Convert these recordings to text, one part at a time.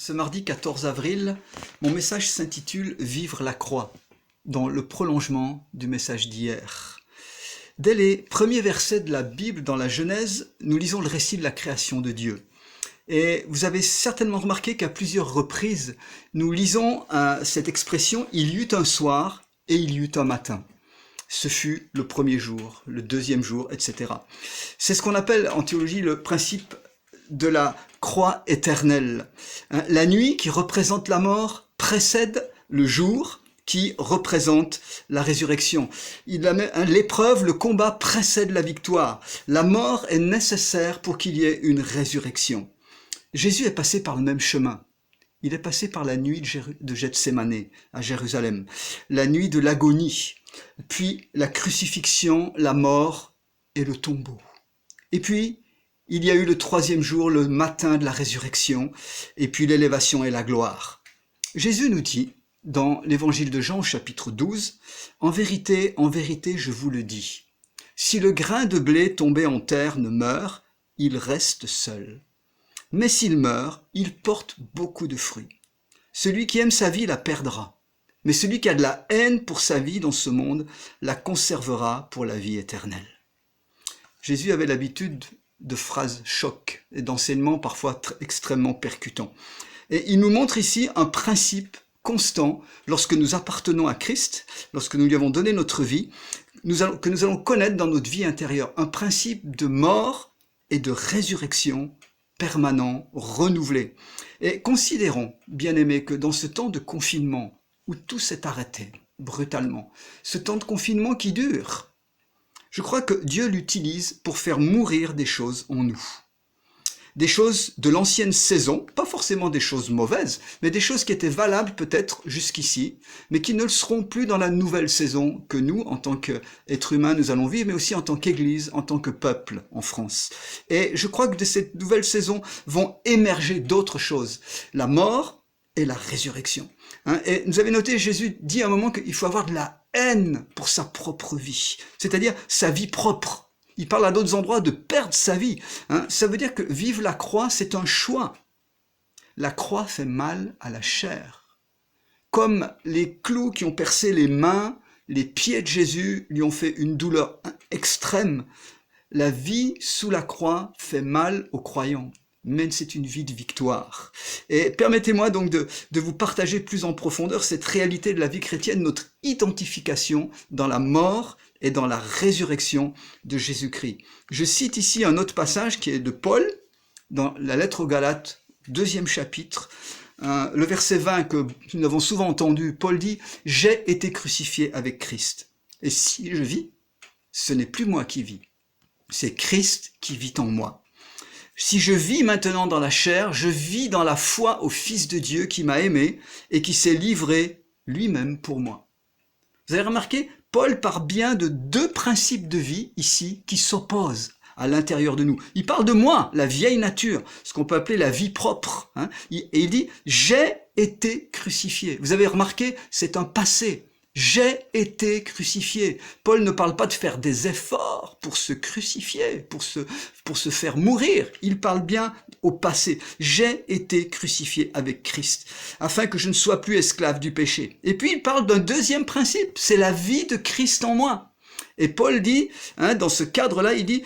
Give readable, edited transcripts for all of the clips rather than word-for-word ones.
Ce mardi 14 avril, mon message s'intitule « Vivre la croix » dans le prolongement du message d'hier. Dès les premiers versets de la Bible dans la Genèse, nous lisons le récit de la création de Dieu. Et vous avez certainement remarqué qu'à plusieurs reprises, nous lisons cette expression « il y eut un soir et il y eut un matin ». Ce fut le premier jour, le deuxième jour, etc. C'est ce qu'on appelle en théologie le principe de la croix éternelle. La nuit qui représente la mort précède le jour qui représente la résurrection. L'épreuve, le combat précède la victoire. La mort est nécessaire pour qu'il y ait une résurrection. Jésus est passé par le même chemin. Il est passé par la nuit de Gethsémane à Jérusalem, la nuit de l'agonie, puis la crucifixion, la mort et le tombeau. Et puis, il y a eu le troisième jour, le matin de la résurrection, et puis l'élévation et la gloire. Jésus nous dit, dans l'évangile de Jean, chapitre 12, « En vérité, je vous le dis, si le grain de blé tombé en terre ne meurt, il reste seul. Mais s'il meurt, il porte beaucoup de fruits. Celui qui aime sa vie la perdra, mais celui qui a de la haine pour sa vie dans ce monde la conservera pour la vie éternelle. » Jésus avait l'habitude de phrases choc et d'enseignements parfois extrêmement percutants. Et il nous montre ici un principe constant lorsque nous appartenons à Christ, lorsque nous lui avons donné notre vie, que nous allons connaître dans notre vie intérieure. Un principe de mort et de résurrection permanent, renouvelé. Et considérons, bien-aimés, que dans ce temps de confinement où tout s'est arrêté brutalement, ce temps de confinement qui dure, je crois que Dieu l'utilise pour faire mourir des choses en nous. Des choses de l'ancienne saison, pas forcément des choses mauvaises, mais des choses qui étaient valables peut-être jusqu'ici, mais qui ne le seront plus dans la nouvelle saison que nous, en tant qu'êtres humains, nous allons vivre, mais aussi en tant qu'Église, en tant que peuple en France. Et je crois que de cette nouvelle saison vont émerger d'autres choses. La mort et la résurrection. Et vous avez noté, Jésus dit à un moment qu'il faut avoir de la haine pour sa propre vie, c'est-à-dire sa vie propre. Il parle à d'autres endroits de perdre sa vie. Ça veut dire que vivre la croix, c'est un choix. La croix fait mal à la chair. Comme les clous qui ont percé les mains, les pieds de Jésus lui ont fait une douleur extrême. La vie sous la croix fait mal aux croyants. Mais c'est une vie de victoire. Et permettez-moi donc de vous partager plus en profondeur cette réalité de la vie chrétienne, notre identification dans la mort et dans la résurrection de Jésus-Christ. Je cite ici un autre passage qui est de Paul, dans la lettre aux Galates, 2e chapitre, le verset 20 que nous avons souvent entendu. Paul dit « J'ai été crucifié avec Christ. Et si je vis, ce n'est plus moi qui vis, c'est Christ qui vit en moi. » Si je vis maintenant dans la chair, je vis dans la foi au Fils de Dieu qui m'a aimé et qui s'est livré lui-même pour moi. Vous avez remarqué, Paul parle bien de deux principes de vie ici qui s'opposent à l'intérieur de nous. Il parle de moi, la vieille nature, ce qu'on peut appeler la vie propre. Et il dit « j'ai été crucifié ». Vous avez remarqué, c'est un passé. J'ai été crucifié. Paul ne parle pas de faire des efforts pour se crucifier, pour se faire mourir. Il parle bien au passé. J'ai été crucifié avec Christ, afin que je ne sois plus esclave du péché. Et puis il parle d'un deuxième principe, c'est la vie de Christ en moi. Et Paul dit, dans ce cadre-là, il dit,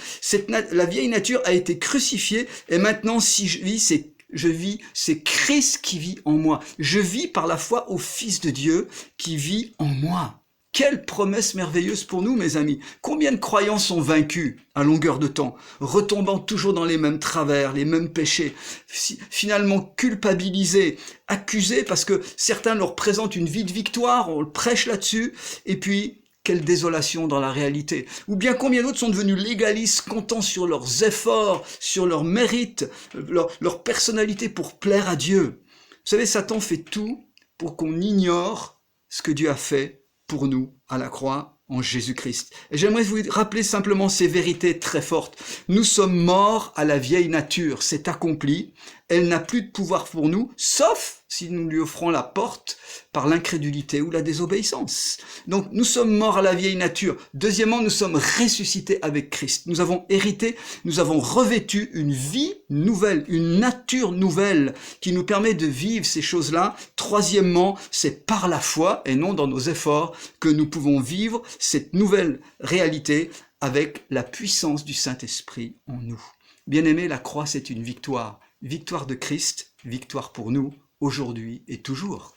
la vieille nature a été crucifiée, et maintenant si je vis, c'est Christ qui vit en moi. Je vis par la foi au Fils de Dieu qui vit en moi. Quelle promesse merveilleuse pour nous, mes amis. Combien de croyants sont vaincus à longueur de temps, retombant toujours dans les mêmes travers, les mêmes péchés, finalement culpabilisés, accusés parce que certains leur présentent une vie de victoire, on le prêche là-dessus, et puis quelle désolation dans la réalité. Ou bien combien d'autres sont devenus légalistes, comptant sur leurs efforts, sur leurs mérites, leur personnalité pour plaire à Dieu. Vous savez, Satan fait tout pour qu'on ignore ce que Dieu a fait pour nous à la croix en Jésus-Christ. Et j'aimerais vous rappeler simplement ces vérités très fortes. Nous sommes morts à la vieille nature, c'est accompli, elle n'a plus de pouvoir pour nous, sauf si nous lui offrons la porte par l'incrédulité ou la désobéissance. Donc nous sommes morts à la vieille nature. Deuxièmement, nous sommes ressuscités avec Christ. Nous avons hérité, nous avons revêtu une vie nouvelle, une nature nouvelle qui nous permet de vivre ces choses-là. Troisièmement, c'est par la foi et non dans nos efforts que nous pouvons vivre cette nouvelle réalité avec la puissance du Saint-Esprit en nous. Bien-aimés, la croix, c'est une victoire. Victoire de Christ, victoire pour nous, aujourd'hui et toujours.